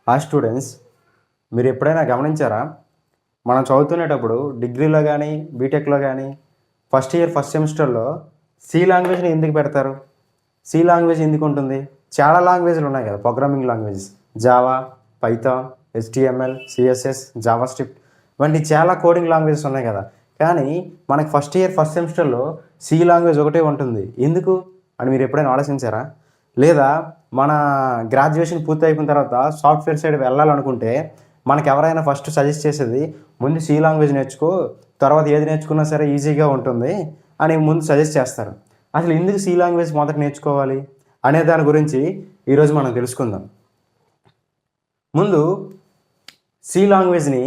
ఆ స్టూడెంట్స్, మీరు ఎప్పుడైనా గమనించారా? మనం చదువుతునేటప్పుడు డిగ్రీలో కానీ బీటెక్లో కానీ ఫస్ట్ ఇయర్ ఫస్ట్ సెమిస్టర్లో సి లాంగ్వేజ్ని ఎందుకు పెడతారు? సి లాంగ్వేజ్ ఎందుకు ఉంటుంది? చాలా లాంగ్వేజ్లు ఉన్నాయి కదా, programming languages. Java, Python, HTML, CSS, Java script వంటి చాలా కోడింగ్ లాంగ్వేజెస్ ఉన్నాయి కదా. కానీ మనకి ఫస్ట్ ఇయర్ ఫస్ట్ సెమిస్టర్లో సి లాంగ్వేజ్ ఒకటే ఉంటుంది. ఎందుకు అని మీరు ఎప్పుడైనా ఆలోచించారా? లేదా మన గ్రాడ్యుయేషన్ పూర్తి అయిపోయిన తర్వాత సాఫ్ట్వేర్ సైడ్ వెళ్ళాలనుకుంటే మనకు ఎవరైనా ఫస్ట్ సజెస్ట్ చేసేది ముందు సి లాంగ్వేజ్ నేర్చుకో, తర్వాత ఏది నేర్చుకున్నా సరే ఈజీగా ఉంటుంది అని ముందు సజెస్ట్ చేస్తారు. అసలు ఎందుకు సి లాంగ్వేజ్ మొదట నేర్చుకోవాలి అనే దాని గురించి ఈరోజు మనం తెలుసుకుందాం. ముందు సి లాంగ్వేజ్ని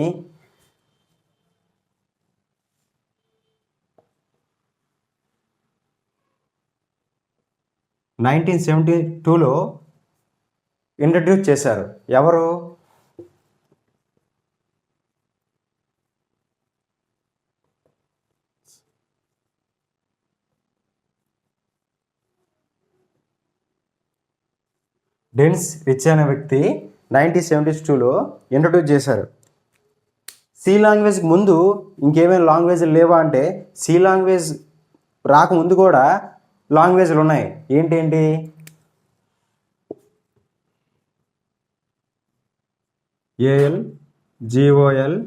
నైన్టీన్ 1972లో ఇంట్రడ్యూస్ చేశారు. ఎవరు? డెన్స్ రిచ్ అనే వ్యక్తి 1972లో ఇంట్రడ్యూస్ చేశారు. సి లాంగ్వేజ్కి ముందు ఇంకేమైనా లాంగ్వేజ్లు లేవా అంటే, సి లాంగ్వేజ్ రాకముందు కూడా లాంగ్వేజ్లు ఉన్నాయి. ఏంటేంటి? ఏఎల్, జిఓఎల్,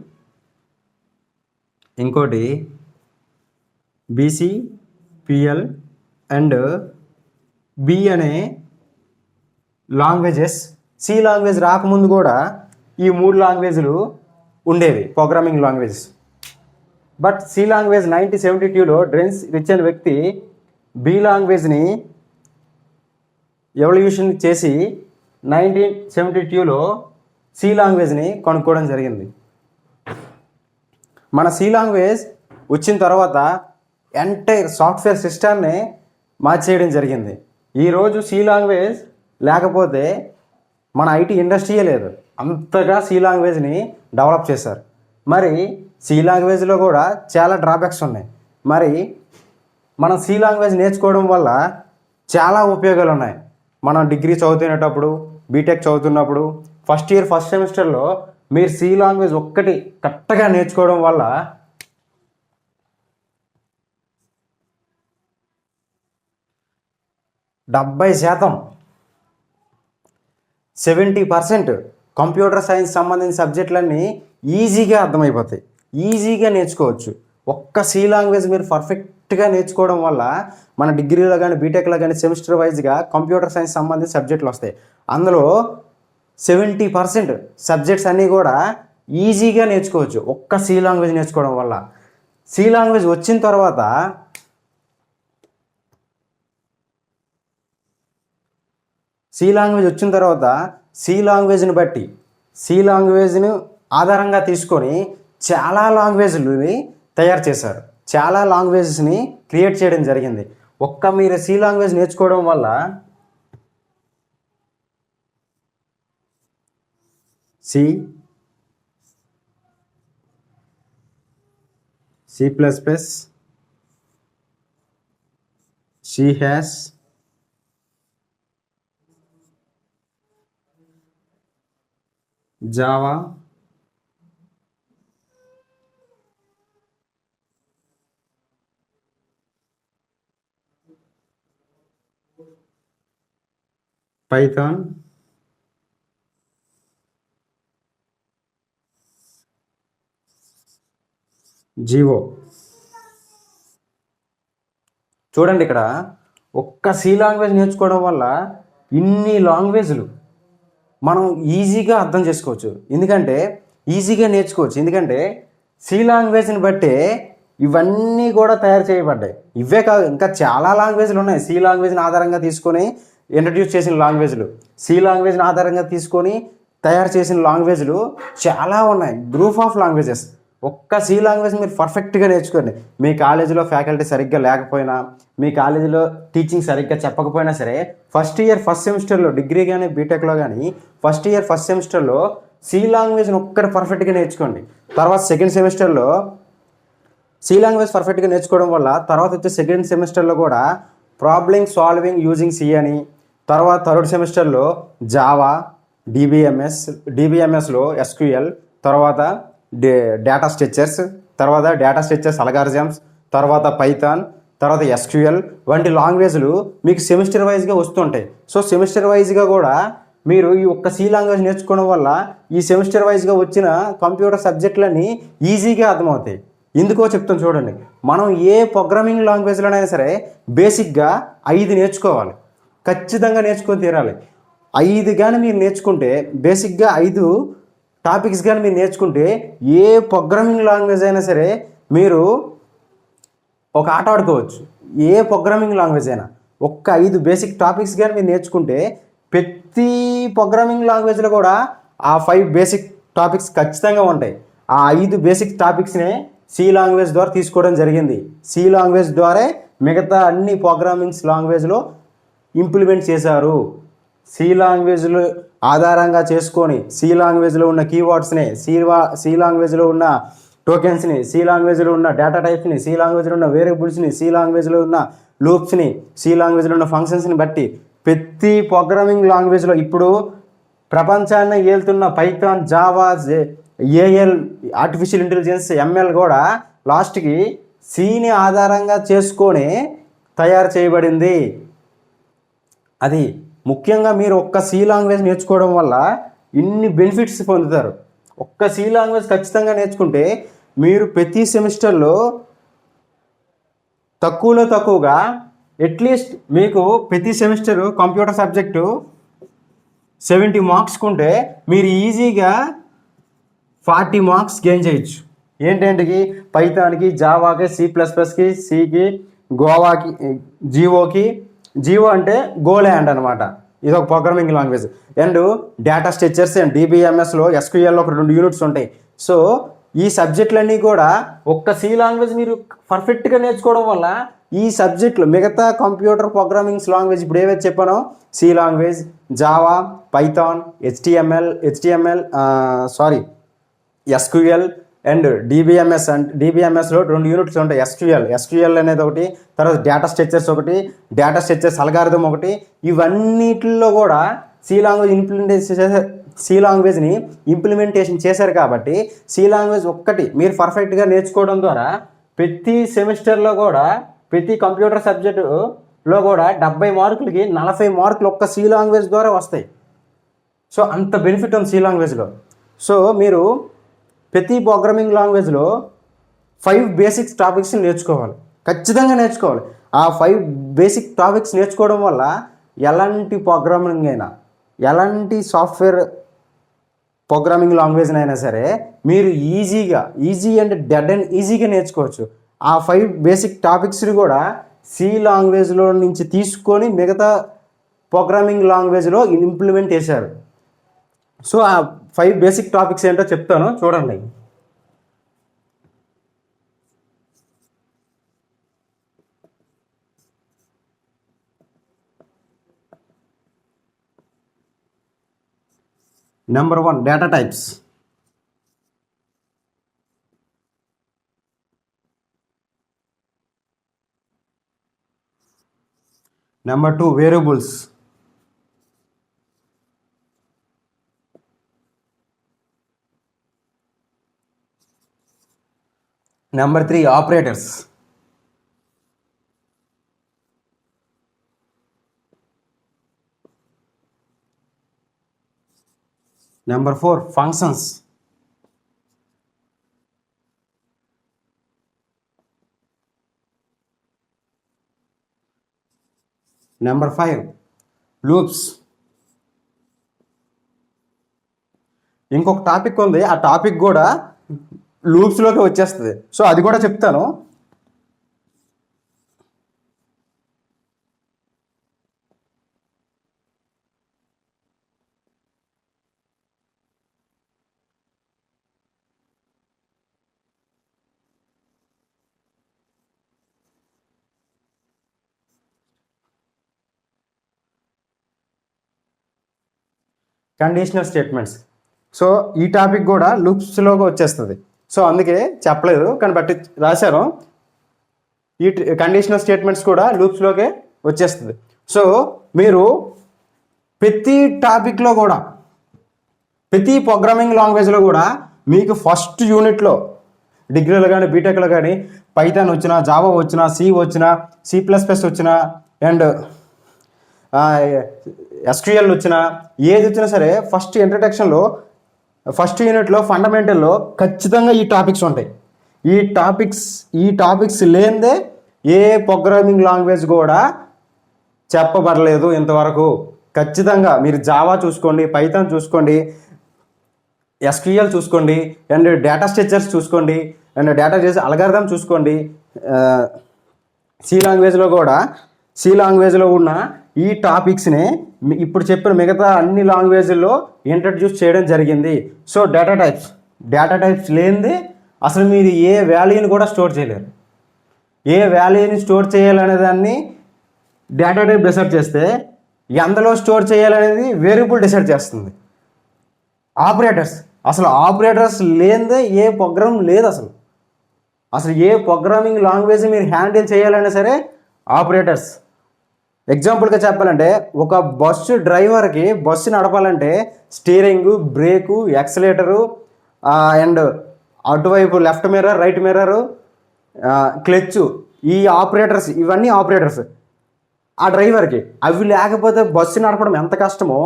ఇంకోటి బీసీ, పిఎల్ అండ్ బి అనే లాంగ్వేజెస్. సి లాంగ్వేజ్ రాకముందు కూడా ఈ 3 లాంగ్వేజ్లు ఉండేవి, programming languages. But C language 1972లో డెన్స్ రిచ్ అనే వ్యక్తి బి లాంగ్వేజ్ని ఎవల్యూషన్ చేసి 1972లో సి లాంగ్వేజ్ని కనుక్కోవడం జరిగింది. మన సి లాంగ్వేజ్ వచ్చిన తర్వాత ఎంటైర్ సాఫ్ట్వేర్ సిస్టమ్ని మార్చేయడం జరిగింది. ఈరోజు సి లాంగ్వేజ్ లేకపోతే మన ఐటీ ఇండస్ట్రీయే లేదు, అంతగా సి లాంగ్వేజ్ని డెవలప్ చేశారు. మరి సి లాంగ్వేజ్లో కూడా చాలా డ్రాబ్యాక్స్ ఉన్నాయి. మరి మనం సి లాంగ్వేజ్ నేర్చుకోవడం వల్ల చాలా ఉపయోగాలు ఉన్నాయి. మనం డిగ్రీ చదువుతున్నప్పుడు, బీటెక్ చదువుతున్నప్పుడు ఫస్ట్ ఇయర్ ఫస్ట్ సెమిస్టర్లో మీరు సి లాంగ్వేజ్ ఒక్కటి కరెక్ట్గా నేర్చుకోవడం వల్ల 70% కంప్యూటర్ సైన్స్ సంబంధించిన సబ్జెక్టులన్నీ ఈజీగా అర్థమైపోతాయి, ఈజీగా నేర్చుకోవచ్చు. ఒక్క సి లాంగ్వేజ్ మీరు పర్ఫెక్ట్గా నేర్చుకోవడం వల్ల మన డిగ్రీలో కానీ బీటెక్లో కానీ సెమిస్టర్ వైజ్గా కంప్యూటర్ సైన్స్ సంబంధించిన సబ్జెక్టులు వస్తాయి. అందులో 70% సబ్జెక్ట్స్ అన్నీ కూడా ఈజీగా నేర్చుకోవచ్చు ఒక్క సి లాంగ్వేజ్ నేర్చుకోవడం వల్ల. సి లాంగ్వేజ్ వచ్చిన తర్వాత సి లాంగ్వేజ్ని బట్టి, సి లాంగ్వేజ్ను ఆధారంగా తీసుకొని చాలా లాంగ్వేజ్ని తయారు చేశారు, చాలా లాంగ్వేజెస్ని క్రియేట్ చేయడం జరిగింది. ఒక్క మీరు సి లాంగ్వేజ్ నేర్చుకోవడం వల్ల C, C++, C#, Java, Python, జీవో. చూడండి, ఇక్కడ ఒక్క సి లాంగ్వేజ్ నేర్చుకోవడం వల్ల ఇన్ని లాంగ్వేజ్లు మనం ఈజీగా అర్థం చేసుకోవచ్చు. ఎందుకంటే ఈజీగా నేర్చుకోవచ్చు, ఎందుకంటే సి లాంగ్వేజ్ని బట్టే ఇవన్నీ కూడా తయారు చేయబడ్డాయి. ఇవే కాదు, ఇంకా చాలా లాంగ్వేజ్లు ఉన్నాయి సి లాంగ్వేజ్ని ఆధారంగా తీసుకొని ఇంట్రడ్యూస్ చేసిన లాంగ్వేజ్లు. సి లాంగ్వేజ్ని ఆధారంగా తీసుకొని తయారు చేసిన లాంగ్వేజ్లు చాలా ఉన్నాయి, గ్రూప్ ఆఫ్ లాంగ్వేజెస్. ఒక్క సి లాంగ్వేజ్ మీరు పర్ఫెక్ట్గా నేర్చుకోండి. మీ కాలేజీలో ఫ్యాకల్టీ సరిగ్గా లేకపోయినా, మీ కాలేజీలో టీచింగ్ సరిగ్గా చెప్పకపోయినా సరే, ఫస్ట్ ఇయర్ ఫస్ట్ సెమిస్టర్లో డిగ్రీ కానీ బీటెక్లో కానీ ఫస్ట్ ఇయర్ ఫస్ట్ సెమిస్టర్లో సి లాంగ్వేజ్ని ఒక్కటి పర్ఫెక్ట్గా నేర్చుకోండి. తర్వాత సెకండ్ సెమిస్టర్లో సి లాంగ్వేజ్ పర్ఫెక్ట్గా నేర్చుకోవడం వల్ల తర్వాత వచ్చే సెకండ్ సెమిస్టర్లో కూడా ప్రాబ్లమ్ సాల్వింగ్ యూజింగ్ సి అని, తర్వాత థర్డ్ సెమిస్టర్లో జావా, డిబిఎంఎస్లో ఎస్క్యూఎల్, తర్వాత డేటా స్ట్రక్చర్స్, తర్వాత డేటా స్ట్రక్చర్స్ అల్గారిథమ్స్, తర్వాత పైథాన్, తర్వాత ఎస్క్యూఎల్ వంటి లాంగ్వేజ్లు మీకు సెమిస్టర్ వైజ్గా వస్తుంటాయి. సో సెమిస్టర్ వైజ్గా కూడా మీరు ఈ ఒక్క సి లాంగ్వేజ్ నేర్చుకోవడం వల్ల ఈ సెమిస్టర్ వైజ్గా వచ్చిన కంప్యూటర్ సబ్జెక్టులన్నీ ఈజీగా అర్థమవుతాయి. ఎందుకో చెప్తాను చూడండి. మనం ఏ ప్రోగ్రామింగ్ లాంగ్వేజ్లోనైనా సరే బేసిక్గా 5 నేర్చుకోవాలి, ఖచ్చితంగా నేర్చుకొని తీరాలి. 5 కానీ మీరు నేర్చుకుంటే, బేసిక్గా 5 టాపిక్స్ కానీ మీరు నేర్చుకుంటే ఏ ప్రోగ్రామింగ్ లాంగ్వేజ్ అయినా సరే మీరు ఒక ఆట ఆడుకోవచ్చు. ఏ ప్రోగ్రామింగ్ లాంగ్వేజ్ అయినా ఒక్క 5 బేసిక్ టాపిక్స్ కానీ మీరు నేర్చుకుంటే ప్రతి ప్రోగ్రామింగ్ లాంగ్వేజ్లో కూడా ఆ 5 బేసిక్ టాపిక్స్ ఖచ్చితంగా ఉంటాయి. ఆ 5 బేసిక్ టాపిక్స్నే సి లాంగ్వేజ్ ద్వారా తీసుకోవడం జరిగింది. సి లాంగ్వేజ్ ద్వారా మిగతా అన్ని ప్రోగ్రామింగ్స్ లాంగ్వేజ్లో ఇంప్లిమెంట్ చేశారు. సి లాంగ్వేజ్లో ఆధారంగా చేసుకొని సి లాంగ్వేజ్లో ఉన్న కీవర్డ్స్ని, సి లాంగ్వేజ్లో ఉన్న టోకెన్స్ని, సి లాంగ్వేజ్లో ఉన్న డేటా టైప్స్ని, సి లాంగ్వేజ్లో ఉన్న వేరియబుల్స్ని, సి లాంగ్వేజ్లో ఉన్న లూప్స్ని, సి లాంగ్వేజ్లో ఉన్న ఫంక్షన్స్ని బట్టి ప్రతి ప్రోగ్రామింగ్ లాంగ్వేజ్లో ఇప్పుడు ప్రపంచాన్ని ఏలుతున్న Python, Java, AI, artificial intelligence, ML కూడా లాస్ట్కి సిని ఆధారంగా చేసుకొని తయారు చేయబడింది. అది ముఖ్యంగా మీరు ఒక్క సి లాంగ్వేజ్ నేర్చుకోవడం వల్ల ఇన్ని బెనిఫిట్స్ పొందుతారు. ఒక్క సి లాంగ్వేజ్ ఖచ్చితంగా నేర్చుకుంటే మీరు ప్రతి సెమిస్టర్లో తక్కువలో తక్కువగా అట్లీస్ట్ మీకు ప్రతి సెమిస్టరు కంప్యూటర్ సబ్జెక్టు 70 మార్క్స్ ఉంటే మీరు ఈజీగా 40 మార్క్స్ గెయిన్ చేయొచ్చు. ఏంటంటే పైథాన్కి, జావాకి, C++కి, సికి, గోవాకి, జియో అంటే గోల్యాండ్ అనమాట. ఇది ఒక programming language. And data structures and డిబిఎంఎస్లో ఎస్క్యూఎల్లో ఒక 2 యూనిట్స్ ఉంటాయి. సో ఈ సబ్జెక్టులన్నీ కూడా ఒక్క సి లాంగ్వేజ్ మీరు పర్ఫెక్ట్గా నేర్చుకోవడం వల్ల ఈ సబ్జెక్టులు మిగతా కంప్యూటర్ ప్రోగ్రామింగ్స్ లాంగ్వేజ్ ఇప్పుడు ఏవైతే చెప్పానో C language, Java, Python, SQL and డిబిఎంఎస్లో 2 యూనిట్స్ ఉంటాయి. ఎస్క్యూఎల్ అనేది ఒకటి, తర్వాత డేటా స్ట్రక్చర్స్ ఒకటి, డేటా స్ట్రక్చర్స్ అల్గారిథం ఒకటి. ఇవన్నిటిలో కూడా సి లాంగ్వేజ్ని ఇంప్లిమెంటేషన్ చేశారు. కాబట్టి సి లాంగ్వేజ్ ఒక్కటి మీరు పర్ఫెక్ట్గా నేర్చుకోవడం ద్వారా ప్రతి సెమిస్టర్లో కూడా ప్రతి కంప్యూటర్ సబ్జెక్టులో కూడా 70 మార్కులకి 40 మార్కులు ఒక్క సి లాంగ్వేజ్ ద్వారా వస్తాయి. సో అంత బెనిఫిట్ ఉంది సి లాంగ్వేజ్లో. సో మీరు ప్రతి ప్రోగ్రామింగ్ లాంగ్వేజ్లో 5 బేసిక్ టాపిక్స్ నేర్చుకోవాలి, ఖచ్చితంగా నేర్చుకోవాలి. ఆ 5 బేసిక్ టాపిక్స్ నేర్చుకోవడం వల్ల ఎలాంటి ప్రోగ్రామింగ్ అయినా, ఎలాంటి సాఫ్ట్వేర్ ప్రోగ్రామింగ్ లాంగ్వేజ్ అయినా సరే మీరు ఈజీ అంటే డెడ్ అండ్ ఈజీగా నేర్చుకోవచ్చు. ఆ 5 బేసిక్ టాపిక్స్ని కూడా సి లాంగ్వేజ్లో నుంచి తీసుకొని మిగతా ప్రోగ్రామింగ్ లాంగ్వేజ్లో ఇంప్లిమెంట్ చేశారు. సో ఆ 5 బేసిక్ టాపిక్స్ ఏంటో చెప్తాను చూడండి. Number 1, data types. Number 2, variables. Number 3, operators. Number 4, functions. Number 5, loops. ఇంకొక టాపిక్ ఉంది, ఆ టాపిక్ కూడా లూప్స్లోకి వచ్చేస్తుంది. సో అది కూడా చెప్తాను. Conditional statements. సో ఈ టాపిక్ కూడా లూప్స్లోకి వచ్చేస్తుంది. సో అందుకే చెప్పలేదు, కానీ బట్టి రాశాను. ఈ కండిషనల్ స్టేట్మెంట్స్ కూడా లూప్స్లోకే వచ్చేస్తుంది. సో మీరు ప్రతి టాపిక్లో కూడా ప్రతి ప్రోగ్రామింగ్ లాంగ్వేజ్లో కూడా మీకు ఫస్ట్ యూనిట్లో డిగ్రీలో కానీ బీటెక్లో కానీ పైథాన్ వచ్చినా, జావా వచ్చినా, సి వచ్చినా, C++ వచ్చినా అండ్ SQL వచ్చినా, ఏది వచ్చినా సరే ఫస్ట్ ఇంట్రడక్షన్లో ఫస్ట్ యూనిట్లో ఫండమెంటల్లో ఖచ్చితంగా ఈ టాపిక్స్ ఉంటాయి. ఈ టాపిక్స్ లేనిదే ఏ ప్రోగ్రామింగ్ లాంగ్వేజ్ కూడా చెప్పబడలేదు ఇంతవరకు. ఖచ్చితంగా మీరు జావా చూసుకోండి, పైథాన్ చూసుకోండి, SQL చూసుకోండి అండ్ డేటా స్ట్రక్చర్స్ చూసుకోండి అండ్ డేటా చేసి అల్గారిథం చూసుకోండి. సి లాంగ్వేజ్లో ఉన్న ఈ టాపిక్స్ని ఇప్పుడు చెప్పిన మిగతా అన్ని లాంగ్వేజ్ల్లో ఇంట్రడ్యూస్ చేయడం జరిగింది. సో డేటా టైప్స్ లేనిదే అసలు మీరు ఏ వాల్యూని కూడా స్టోర్ చేయలేరు. ఏ వాల్యూని స్టోర్ చేయాలనే దాన్ని డేటా టైప్ డిసైడ్ చేస్తే ఎందులో స్టోర్ చేయాలనేది వేరియబుల్ డిసైడ్ చేస్తుంది. ఆపరేటర్స్ లేనిదే ఏ ప్రోగ్రామ్ లేదు. అసలు ఏ ప్రోగ్రామింగ్ లాంగ్వేజ్ మీరు హ్యాండిల్ చేయాలన్నా సరే ఆపరేటర్స్. ఎగ్జాంపుల్గా చెప్పాలంటే ఒక బస్సు డ్రైవర్కి బస్సు నడపాలంటే స్టీరింగు, బ్రేకు, యాక్సిలేటరు అండ్ అటువైపు left mirror, right mirror, clutch, ఈ ఆపరేటర్స్, ఇవన్నీ ఆపరేటర్స్ ఆ డ్రైవర్కి. అవి లేకపోతే బస్సు నడపడం ఎంత కష్టమో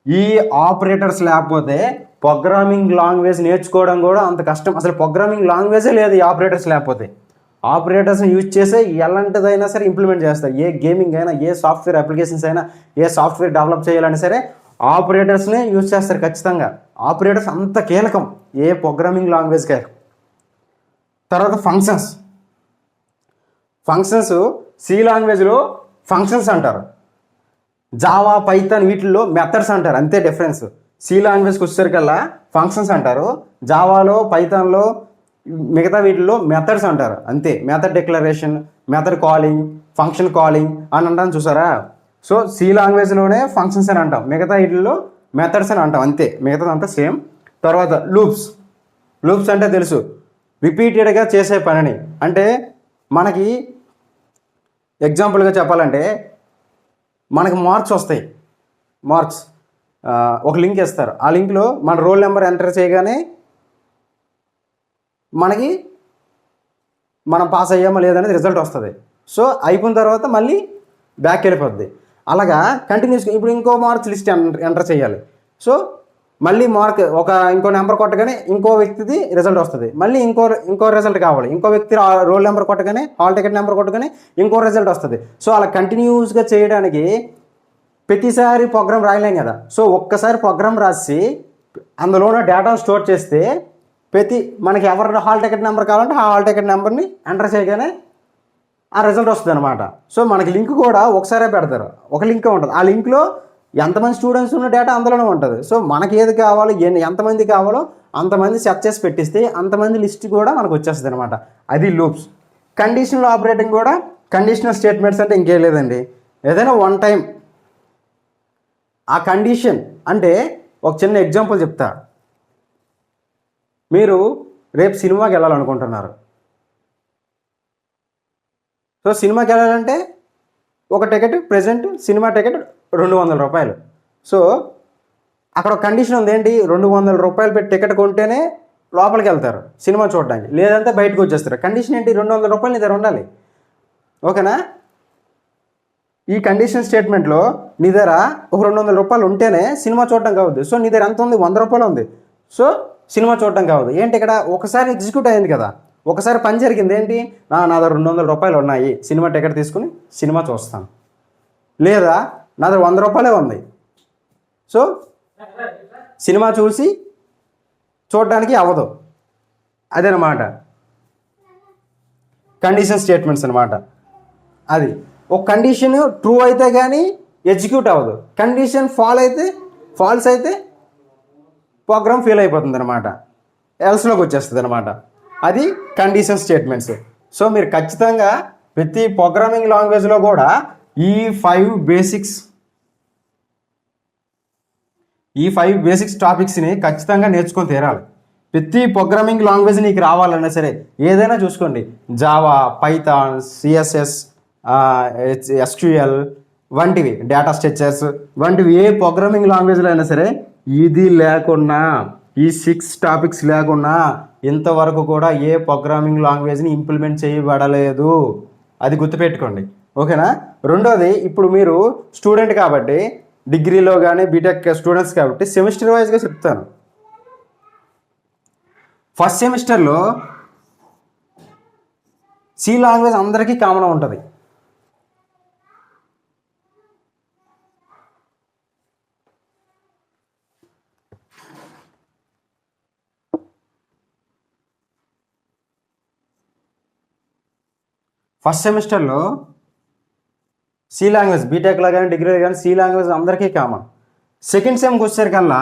ఈ ఆపరేటర్స్ లేకపోతే ప్రోగ్రామింగ్ లాంగ్వేజ్ నేర్చుకోవడం కూడా అంత కష్టం. అసలు ప్రోగ్రామింగ్ లాంగ్వేజే లేదు ఈ ఆపరేటర్స్ లేకపోతే. ఆపరేటర్స్ని యూజ్ చేసే ఎలాంటిదైనా సరే ఇంప్లిమెంట్ చేస్తారు. ఏ గేమింగ్ అయినా, ఏ సాఫ్ట్వేర్ అప్లికేషన్స్ అయినా, ఏ సాఫ్ట్వేర్ డెవలప్ చేయాలన్నా సరే ఆపరేటర్స్నే యూజ్ చేస్తారు ఖచ్చితంగా. ఆపరేటర్స్ అంత కీలకం ఏ ప్రోగ్రామింగ్ లాంగ్వేజ్కే. తర్వాత ఫంక్షన్స్ సి లాంగ్వేజ్లో ఫంక్షన్స్ అంటారు, జావా, పైథాన్ వీటిల్లో మెథడ్స్ అంటారు. అంతే డిఫరెన్స్. సి లాంగ్వేజ్కి వచ్చేసరికల్లా ఫంక్షన్స్ అంటారు, జావాలో, పైథాన్లో, మిగతా వీటిల్లో మెథడ్స్ అంటారు. అంతే. Method declaration, method calling, function calling అని అంటాం చూసారా. సో సి లాంగ్వేజ్లోనే ఫంక్షన్స్ అని అంటాం, మిగతా వీటిల్లో మెథడ్స్ అని అంటాం. అంతే, మిగతాదంతా సేమ్. తర్వాత లూప్స్ అంటే తెలుసు, రిపీటెడ్గా చేసే పనిని. అంటే మనకి ఎగ్జాంపుల్గా చెప్పాలంటే మనకి మార్క్స్ వస్తాయి. ఒక లింక్ ఇస్తారు, ఆ లింక్లో మన రోల్ నెంబర్ ఎంటర్ చేయగానే మనకి మనం పాస్ అయ్యామో లేదనేది రిజల్ట్ వస్తుంది. సో అయిపోయిన తర్వాత మళ్ళీ బ్యాక్ వెళ్ళిపోద్ది. అలాగా కంటిన్యూస్గా ఇప్పుడు ఇంకో మార్క్స్ లిస్ట్ ఎంటర్ చేయాలి. సో మళ్ళీ ఇంకో నెంబర్ కొట్టగానే ఇంకో వ్యక్తిది రిజల్ట్ వస్తుంది. మళ్ళీ ఇంకో రిజల్ట్ కావాలి, ఇంకో వ్యక్తి రోల్ నెంబర్ కొట్టగానే, హాల్ టికెట్ నెంబర్ కొట్టగానే ఇంకో రిజల్ట్ వస్తుంది. సో అలా కంటిన్యూస్గా చేయడానికి ప్రతిసారి ప్రోగ్రామ్ రాయలేం కదా. సో ఒక్కసారి ప్రోగ్రామ్ రాసి అందులోనే డేటాను స్టోర్ చేస్తే మనకి ఎవరి హాల్ టికెట్ నెంబర్ కావాలంటే ఆ హాల్ టికెట్ నెంబర్ని ఎంటర్ చేయగానే ఆ రిజల్ట్ వస్తుంది అనమాట. సో మనకి లింక్ కూడా ఒకసారే పెడతారు, ఒక లింక్ ఉంటుంది. ఆ లింక్లో ఎంతమంది స్టూడెంట్స్ ఉన్న డేటా అందులోనే ఉంటుంది. సో మనకి ఏది కావాలో, ఎంతమంది కావాలో అంతమంది సెర్చ్ చేసి పెట్టిస్తే అంతమంది లిస్ట్ కూడా మనకు వచ్చేస్తుంది అనమాట. అది లూప్స్. కండిషనల్ ఆపరేటింగ్ కూడా, కండిషనల్ స్టేట్మెంట్స్ అంటే ఇంకేం లేదండి. ఏదైనా వన్ టైం ఆ కండిషన్ అంటే, ఒక చిన్న ఎగ్జాంపుల్ చెప్తా. మీరు రేపు సినిమాకి వెళ్ళాలనుకుంటున్నారు. సో సినిమాకి వెళ్ళాలంటే ఒక టికెట్, ప్రెజెంట్ సినిమా టికెట్ 200 రూపాయలు. సో అక్కడ ఒక కండిషన్ ఉంది ఏంటి, 200 రూపాయలు పెట్టి టికెట్ కొంటేనే లోపలికి వెళ్తారు సినిమా చూడడానికి, లేదంటే బయటకు వచ్చేస్తారు. కండిషన్ ఏంటి, 200 రూపాయలు నీ దగ్గర ఉండాలి. ఓకేనా. ఈ కండిషన్ స్టేట్మెంట్లో నీ దగ్గర ఒక 200 రూపాయలు ఉంటేనే సినిమా చూడడం కావద్దు. సో నీ దగ్గర ఎంత ఉంది, 100 రూపాయలు ఉంది. సో సినిమా చూడడం కావద్దు. ఏంటి, ఇక్కడ ఒకసారి ఎగ్జిక్యూట్ అయింది కదా, ఒకసారి పని జరిగింది. ఏంటి, నా దగ్గర 200 రూపాయలు ఉన్నాయి, సినిమా టికెట్ తీసుకుని సినిమా చూస్తాను. లేదా నా దగ్గర 100 రూపాయలే ఉంది, సో సినిమా చూడడానికి అవ్వదు. అదేనమాట కండిషన్ స్టేట్మెంట్స్ అనమాట. అది ఒక కండిషన్ ట్రూ అయితే కానీ ఎగ్జిక్యూట్ అవ్వదు, కండిషన్ ఫాల్స్ అయితే ప్రోగ్రామ్ ఫెయిల్ అయిపోతుంది అనమాట, ఎల్స్లోకి వచ్చేస్తుంది అనమాట. అది కండిషన్ స్టేట్మెంట్స్. సో మీరు ఖచ్చితంగా ప్రతి ప్రోగ్రామింగ్ లాంగ్వేజ్లో కూడా ఈ 5 బేసిక్స్ టాపిక్స్ని ఖచ్చితంగా నేర్చుకొని తీరాలి. ప్రతి ప్రోగ్రామింగ్ లాంగ్వేజ్ నీకు రావాలన్నా సరే ఏదైనా చూసుకోండి, జావా, పైథాన్, CSS, SQL వంటివి, డేటా స్ట్రక్చర్స్ వంటివి ఏ ప్రోగ్రామింగ్ లాంగ్వేజ్లో అయినా సరే ఇది లేకున్నా, ఈ 6 టాపిక్స్ లేకున్నా ఇంతవరకు కూడా ఏ ప్రోగ్రామింగ్ లాంగ్వేజ్ని ఇంప్లిమెంట్ చేయబడలేదు. అది గుర్తుపెట్టుకోండి, ఓకేనా. రెండోది, ఇప్పుడు మీరు స్టూడెంట్ కాబట్టి, డిగ్రీలో కానీ బీటెక్ స్టూడెంట్స్ కాబట్టి సెమిస్టర్ వైజ్గా చెప్తాను. ఫస్ట్ సెమిస్టర్లో సి లాంగ్వేజ్ అందరికీ కామన్ ఉంటుంది. ఫస్ట్ సెమిస్టర్లో సి లాంగ్వేజ్ బీటెక్లో కానీ డిగ్రీలో కానీ సి లాంగ్వేజ్ అందరికీ కామన్. సెకండ్ సెమ్కి వచ్చేసరికల్లా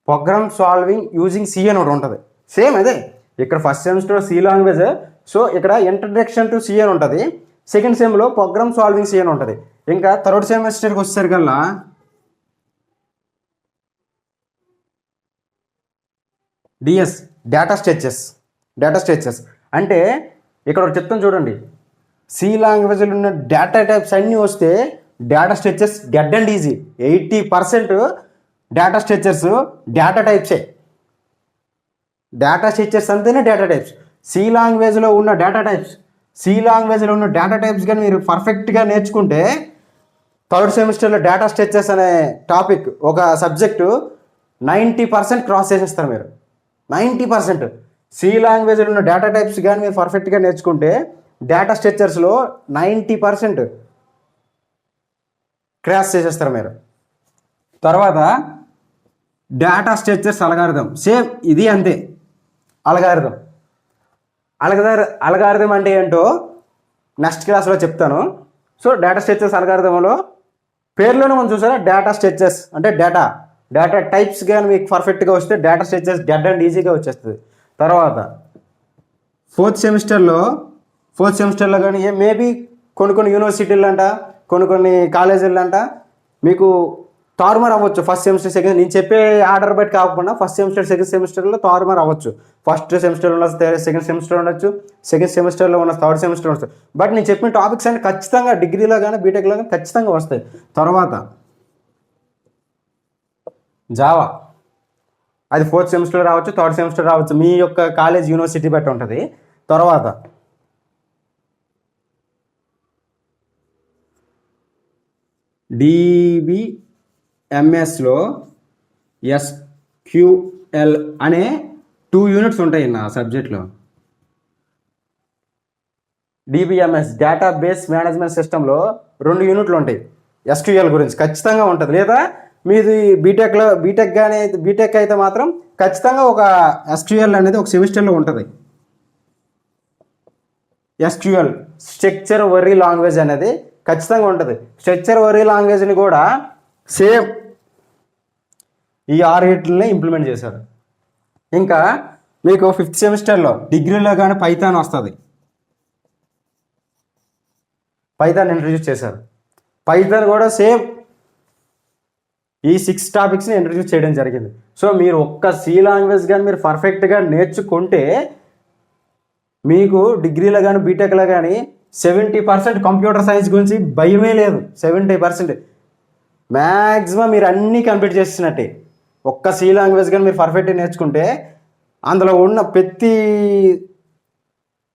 ప్రోగ్రామ్ సాల్వింగ్ యూజింగ్ సి అని ఒకటి ఉంటుంది. సేమ్ అదే, ఇక్కడ first semester C language, so ఇక్కడ ఇంట్రడక్షన్ టు సి అని ఉంటుంది. సెకండ్ సెమ్లో ప్రోగ్రామ్ సాల్వింగ్ సి అని ఉంటుంది. ఇంకా థర్డ్ సెమిస్టర్కి వచ్చేసరికల్లా డిఎస్ డేటా స్ట్రక్చర్స్ అంటే ఇక్కడ ఒకటి చెప్తాను చూడండి. సి లాంగ్వేజ్లో ఉన్న డేటా టైప్స్ అన్నీ వస్తే డేటా స్ట్రక్చర్స్ గెడ్ and easy. 80% data structures data టైప్సే. డేటా స్ట్రక్చర్స్ అంతేనే డేటా టైప్స్. సి లాంగ్వేజ్లో ఉన్న డేటా టైప్స్ కానీ మీరు పర్ఫెక్ట్గా నేర్చుకుంటే థర్డ్ సెమిస్టర్లో డేటా స్ట్రక్చర్స్ అనే టాపిక్ ఒక సబ్జెక్టు 90% క్రాస్ చేసేస్తారు మీరు. 90% సి లాంగ్వేజ్లో ఉన్న డేటా టైప్స్ కానీ మీరు పర్ఫెక్ట్గా నేర్చుకుంటే డేటా స్ట్రక్చర్స్లో 90% క్రాస్ చేసేస్తారు మీరు. తర్వాత డేటా స్ట్రక్చర్స్ అల్గారిథం, సేమ్ ఇది అంతే. అల్గారిథం అంటే ఏంటో నెక్స్ట్ క్లాస్లో చెప్తాను. సో డేటా స్ట్రక్చర్స్ అల్గారిథంలో పేర్లోనే మనం చూసారా, డేటా స్ట్రక్చర్స్ అంటే డేటా టైప్స్ కానీ మీకు పర్ఫెక్ట్గా వస్తే డేటా స్ట్రక్చర్స్ గెడ్ అండ్ ఈజీగా వచ్చేస్తుంది. తర్వాత ఫోర్త్ సెమిస్టర్లో కానీ మేబీ కొన్ని యూనివర్సిటీలు అంట, కొన్ని కాలేజీలు అంట మీకు తారుమారు అవ్వచ్చు. ఫస్ట్ సెమిస్టర్ సెకండ్ నేను చెప్పే ఆర్డర్ బట్టి కాకుండా ఫస్ట్ సెమిస్టర్ సెకండ్ సెమిస్టర్లో తారుమారు అవ్వచ్చు. ఫస్ట్ సెమిస్టర్లో ఉన్న సెకండ్ సెమిస్టర్ ఉండొచ్చు, సెకండ్ సెమిస్టర్లో ఉన్న థర్డ్ సెమిస్టర్ వస్తుంది. బట్ నేను చెప్పిన టాపిక్స్ అన్ని ఖచ్చితంగా డిగ్రీలో కానీ బీటెక్లో కానీ ఖచ్చితంగా వస్తాయి. తర్వాత జావా, అది ఫోర్త్ సెమిస్టర్ రావచ్చు, థర్డ్ సెమిస్టర్ రావచ్చు, మీ యొక్క కాలేజ్ యూనివర్సిటీ బట్టి ఉంటుంది. తర్వాత DBMSలో SQL అనే 2 యూనిట్స్ ఉంటాయి నా సబ్జెక్ట్లో. DBMS డేటాబేస్ మేనేజ్మెంట్ సిస్టంలో 2 యూనిట్లు ఉంటాయి. SQL గురించి ఖచ్చితంగా ఉంటుంది. లేదా మీది బీటెక్ అయితే మాత్రం ఖచ్చితంగా ఒక SQL అనేది ఒక సెమిస్టర్లో ఉంటుంది. SQL స్ట్రక్చర్ వరీ లాంగ్వేజ్ అనేది ఖచ్చితంగా ఉంటుంది. స్ట్రక్చర్ వరీ లాంగ్వేజ్ని కూడా సేమ్ ఈ 6 వీటిని ఇంప్లిమెంట్ చేశారు. ఇంకా మీకు ఫిఫ్త్ సెమిస్టర్లో డిగ్రీలో కానీ పైథాన్ వస్తుంది. పైథాన్ ఇంట్రడ్యూస్ చేశారు. పైథాన్ కూడా సేమ్ ఈ 6 టాపిక్స్ని ఇంట్రడ్యూస్ చేయడం జరిగింది. సో మీరు ఒక్క సి లాంగ్వేజ్ కానీ మీరు పర్ఫెక్ట్గా నేర్చుకుంటే మీకు డిగ్రీలో కానీ బీటెక్లో కానీ 70% కంప్యూటర్ సైన్స్ గురించి భయమే లేదు. 70% మ్యాక్సిమం మీరు అన్నీ కంప్లీట్ చేసినట్టే. ఒక్క సి లాంగ్వేజ్ కానీ మీరు పర్ఫెక్ట్గా నేర్చుకుంటే అందులో ఉన్న ప్రతి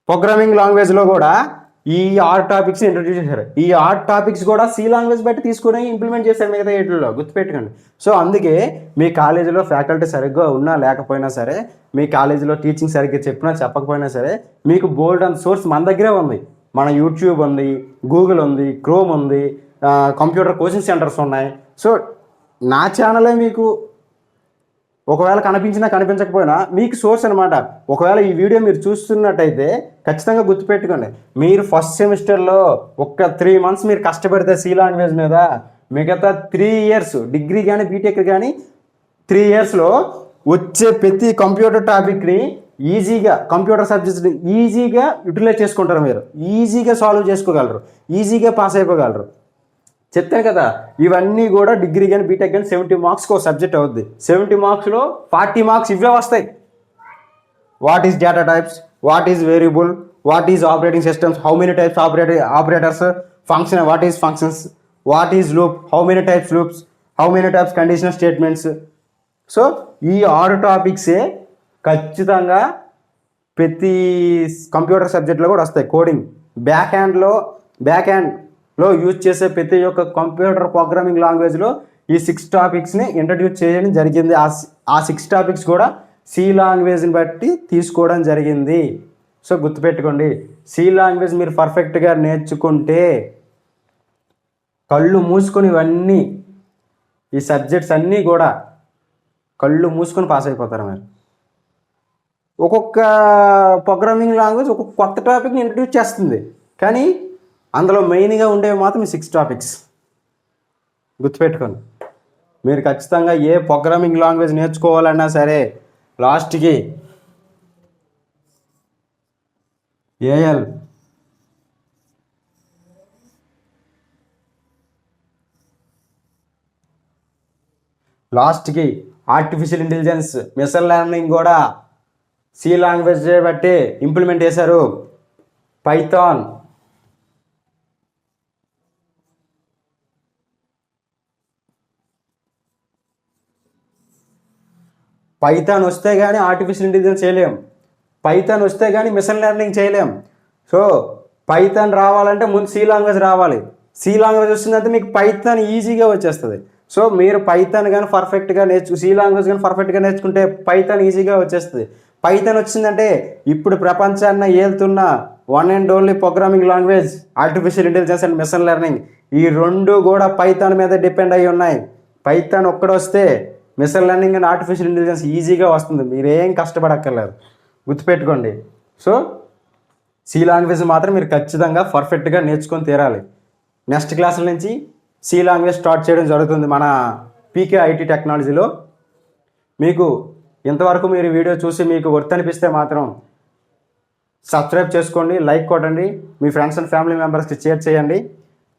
ప్రోగ్రామింగ్ లాంగ్వేజ్లో కూడా ఈ 6 టాపిక్స్ ఇంట్రడ్యూస్ చేశారు. ఈ 6 టాపిక్స్ కూడా సి లాంగ్వేజ్ బట్టి తీసుకుని ఇంప్లిమెంట్ చేశారు మిగతా 8లో, గుర్తుపెట్టుకోండి. సో అందుకే మీ కాలేజీలో ఫ్యాకల్టీ సరిగ్గా ఉన్నా లేకపోయినా సరే, మీ కాలేజీలో టీచింగ్ సరిగ్గా చెప్పినా చెప్పకపోయినా సరే, మీకు బోల్డ్ అండ్ సోర్స్ మన దగ్గరే ఉంది. మన యూట్యూబ్ ఉంది, గూగుల్ ఉంది, క్రోమ్ ఉంది, కంప్యూటర్ కోచింగ్ సెంటర్స్ ఉన్నాయి. సో నా ఛానలే మీకు ఒకవేళ కనిపించినా కనిపించకపోయినా మీకు సోర్స్ అనమాట. ఒకవేళ ఈ వీడియో మీరు చూస్తున్నట్టయితే ఖచ్చితంగా గుర్తుపెట్టుకోండి, మీరు ఫస్ట్ సెమిస్టర్లో ఒక్క 3 months మీరు కష్టపడితే సి లాంగ్వేజ్ మీద, మిగతా 3 years డిగ్రీ కానీ బీటెక్ కానీ 3 yearsలో వచ్చే ప్రతి కంప్యూటర్ టాపిక్ని ఈజీగా, కంప్యూటర్ సబ్జెక్ట్ని ఈజీగా యూటిలైజ్ చేసుకుంటారు. మీరు ఈజీగా సాల్వ్ చేసుకోగలరు, ఈజీగా పాస్ అయిపోగలరు. చెప్తాను కదా, ఇవన్నీ కూడా డిగ్రీ కానీ బీటెక్ కానీ 70 మార్క్స్కి ఒక సబ్జెక్ట్ అవుద్ది. 70 మార్క్స్లో 40 మార్క్స్ ఇవే వస్తాయి. What is data types, what is variable, what is operating systems, how many types operators, function, what is functions, what is loop, how many types loops, how many types conditional statements. So ఈ 6 టాపిక్సే ఖచ్చితంగా ప్రతి computer సబ్జెక్ట్లో కూడా వస్తాయి. Coding back హ్యాండ్లో use చేసే ప్రతి ఒక్క కంప్యూటర్ ప్రోగ్రామింగ్ లాంగ్వేజ్లో ఈ 6 టాపిక్స్ని ఇంట్రడ్యూస్ చేయడం జరిగింది. ఆ 6 టాపిక్స్ కూడా సి లాంగ్వేజ్ని బట్టి తీసుకోవడం జరిగింది. సో గుర్తుపెట్టుకోండి, సి లాంగ్వేజ్ మీరు పర్ఫెక్ట్గా నేర్చుకుంటే కళ్ళు మూసుకొని ఇవన్నీ ఈ సబ్జెక్ట్స్ అన్నీ కూడా కళ్ళు మూసుకొని పాస్ అయిపోతారు మీరు. ఒక్కొక్క ప్రోగ్రామింగ్ లాంగ్వేజ్ ఒక్కొక్క కొత్త టాపిక్ని ఇంట్రడ్యూస్ చేస్తుంది, కానీ అందులో మెయిన్గా ఉండేవి మాత్రం 6 టాపిక్స్. గుర్తుపెట్టుకోండి, మీరు ఖచ్చితంగా ఏ ప్రోగ్రామింగ్ లాంగ్వేజ్ నేర్చుకోవాలన్నా సరే లాస్ట్కి ఏఎల్, లాస్ట్కి ఆర్టిఫిషియల్ ఇంటెలిజెన్స్, మెషిన్ లెర్నింగ్ కూడా సి లాంగ్వేజ్ బట్టి ఇంప్లిమెంట్ చేశారు. పైథాన్, పైథాన్ వస్తే కానీ ఆర్టిఫిషియల్ ఇంటెలిజెన్స్ చేయలేం, పైథాన్ వస్తే కానీ మిషన్ లెర్నింగ్ చేయలేం. సో పైథాన్ రావాలంటే ముందు సి లాంగ్వేజ్ రావాలి. సి లాంగ్వేజ్ వచ్చిందంటే మీకు పైథాన్ ఈజీగా వచ్చేస్తుంది. సో మీరు పైథాన్ కానీ పర్ఫెక్ట్గా సి లాంగ్వేజ్ కానీ పర్ఫెక్ట్గా నేర్చుకుంటే పైథాన్ ఈజీగా వచ్చేస్తుంది. పైథాన్ వచ్చిందంటే ఇప్పుడు ప్రపంచాన్ని ఏలుతున్న one and only programming language artificial intelligence and machine learning, ఈ రెండు కూడా పైథాన్ మీద డిపెండ్ అయ్యి ఉన్నాయి. పైథాన్ ఒక్కడొస్తే machine learning and artificial intelligence ఈజీగా వస్తుంది, మీరేం కష్టపడక్కర్లేదు. గుర్తుపెట్టుకోండి. సో సి లాంగ్వేజ్ మాత్రం మీరు ఖచ్చితంగా పర్ఫెక్ట్గా నేర్చుకొని తీరాలి. నెక్స్ట్ క్లాసుల నుంచి సి లాంగ్వేజ్ స్టార్ట్ చేయడం జరుగుతుంది మన పీకే ఐటీ టెక్నాలజీలో. మీకు ఇంతవరకు మీరు వీడియో చూసి మీకు వర్త్ అనిపిస్తే మాత్రం సబ్స్క్రైబ్ చేసుకోండి, లైక్ కొట్టండి, మీ ఫ్రెండ్స్ అండ్ ఫ్యామిలీ మెంబర్స్కి షేర్ చేయండి.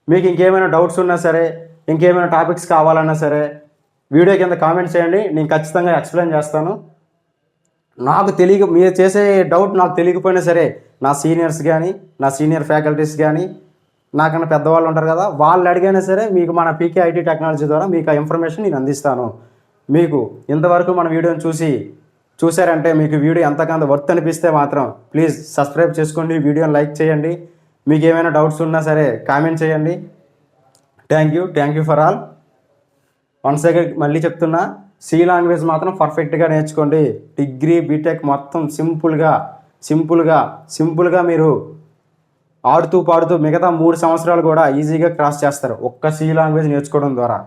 మీకు ఇంకేమైనా డౌట్స్ ఉన్నా సరే, ఇంకేమైనా టాపిక్స్ కావాలన్నా సరే వీడియో కింద కామెంట్ చేయండి, నేను ఖచ్చితంగా ఎక్స్ప్లెయిన్ చేస్తాను. మీరు చేసే డౌట్ నాకు తెలియకపోయినా సరే నా సీనియర్స్ కానీ, నా సీనియర్ ఫ్యాకల్టీస్ కానీ, నాకన్నా పెద్దవాళ్ళు ఉంటారు కదా, వాళ్ళు అడిగైనా సరే మీకు మన పీకే ఐటీ టెక్నాలజీ ద్వారా మీకు ఆ ఇన్ఫర్మేషన్ నేను అందిస్తాను. మీకు ఇంతవరకు మన వీడియోని చూసారంటే మీకు వీడియో ఎంతకంత వర్త్ అనిపిస్తే మాత్రం ప్లీజ్ సబ్స్క్రైబ్ చేసుకోండి, వీడియోని లైక్ చేయండి. మీకు ఏమైనా డౌట్స్ ఉన్నా సరే కామెంట్ చేయండి. Thank you for all. Once again మళ్ళీ చెప్తున్నా, సి లాంగ్వేజ్ మాత్రం పర్ఫెక్ట్గా నేర్చుకోండి. డిగ్రీ బీటెక్ మొత్తం సింపుల్గా మీరు ఆడుతూ పాడుతూ మిగతా 3 సంవత్సరాలు కూడా ఈజీగా క్రాస్ చేస్తారు ఒక్క సి లాంగ్వేజ్ నేర్చుకోవడం ద్వారా.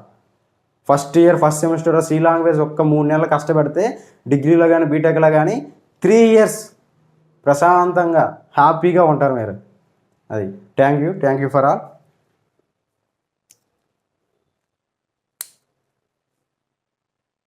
First year first semester C language ఒక్క 3 నెలలు కష్టపడితే డిగ్రీలో కానీ బీటెక్లో కానీ 3 ఇయర్స్ ప్రశాంతంగా హ్యాపీగా ఉంటారు మీరు. అది థ్యాంక్ యూ ఫర్ ఆల్.